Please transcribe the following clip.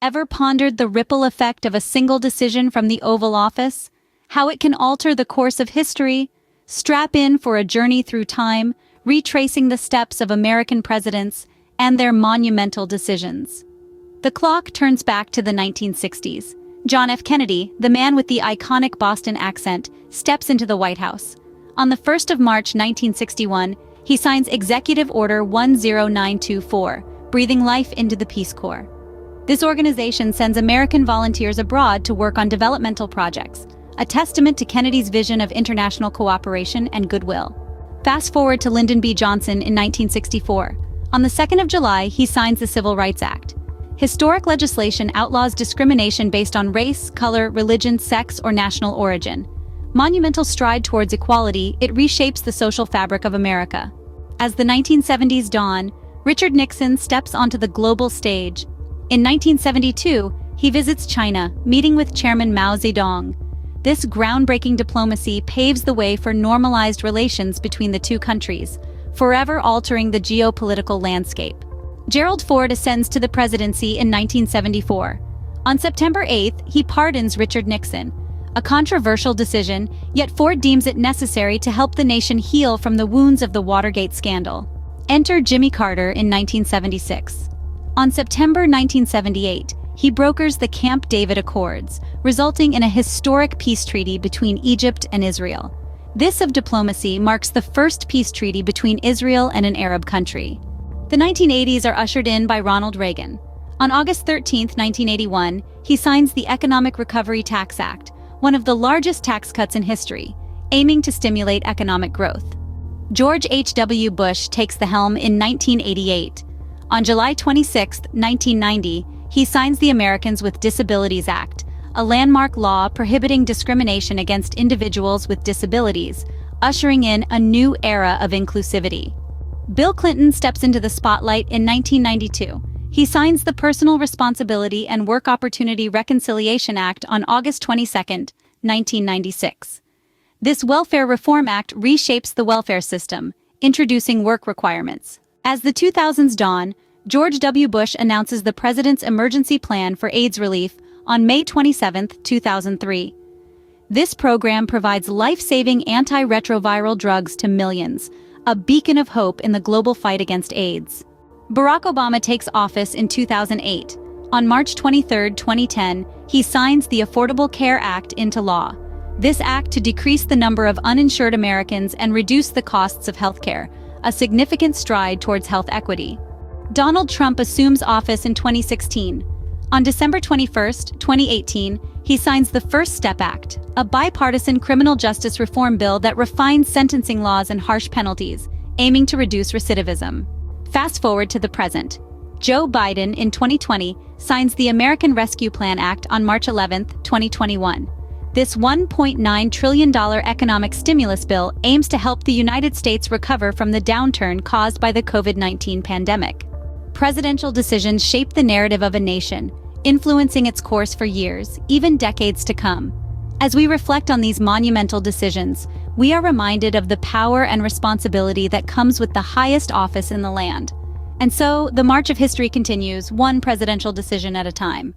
Ever pondered the ripple effect of a single decision from the Oval Office? How it can alter the course of history? Strap in for a journey through time, retracing the steps of American presidents and their monumental decisions. The clock turns back to the 1960s. John F. Kennedy, the man with the iconic Boston accent, steps into the White House. On the 1st of March 1961, he signs Executive Order 10924, breathing life into the Peace Corps. This organization sends American volunteers abroad to work on developmental projects, a testament to Kennedy's vision of international cooperation and goodwill. Fast forward to Lyndon B. Johnson in 1964. On the 2nd of July, he signs the Civil Rights Act. Historic legislation outlaws discrimination based on race, color, religion, sex, or national origin. Monumental stride towards equality, it reshapes the social fabric of America. As the 1970s dawn, Richard Nixon steps onto the global stage. In 1972, he visits China, meeting with Chairman Mao Zedong. This groundbreaking diplomacy paves the way for normalized relations between the two countries, forever altering the geopolitical landscape. Gerald Ford ascends to the presidency in 1974. On September 8th, he pardons Richard Nixon. A controversial decision, yet Ford deems it necessary to help the nation heal from the wounds of the Watergate scandal. Enter Jimmy Carter in 1976. On September 1978, he brokers the Camp David Accords, resulting in a historic peace treaty between Egypt and Israel. This of diplomacy marks the first peace treaty between Israel and an Arab country. The 1980s are ushered in by Ronald Reagan. On August 13, 1981, he signs the Economic Recovery Tax Act, one of the largest tax cuts in history, aiming to stimulate economic growth. George H.W. Bush takes the helm in 1988. On July 26, 1990, he signs the Americans with Disabilities Act, a landmark law prohibiting discrimination against individuals with disabilities, ushering in a new era of inclusivity. Bill Clinton steps into the spotlight in 1992. He signs the Personal Responsibility and Work Opportunity Reconciliation Act on August 22, 1996. This Welfare Reform Act reshapes the welfare system, introducing work requirements. As the 2000s dawn, George W. Bush announces the President's Emergency Plan for AIDS Relief on May 27, 2003. This program provides life-saving antiretroviral drugs to millions, a beacon of hope in the global fight against AIDS. Barack Obama takes office in 2008. On March 23, 2010, he signs the Affordable Care Act into law. This act to decrease the number of uninsured Americans and reduce the costs of healthcare, a significant stride towards health equity. Donald Trump assumes office in 2016. On December 21, 2018, he signs the First Step Act, a bipartisan criminal justice reform bill that refines sentencing laws and harsh penalties, aiming to reduce recidivism. Fast forward to the present. Joe Biden, in 2020, signs the American Rescue Plan Act on March 11, 2021. This $1.9 trillion economic stimulus bill aims to help the United States recover from the downturn caused by the COVID-19 pandemic. Presidential decisions shape the narrative of a nation, influencing its course for years, even decades to come. As we reflect on these monumental decisions, we are reminded of the power and responsibility that comes with the highest office in the land. And so, the march of history continues, one presidential decision at a time.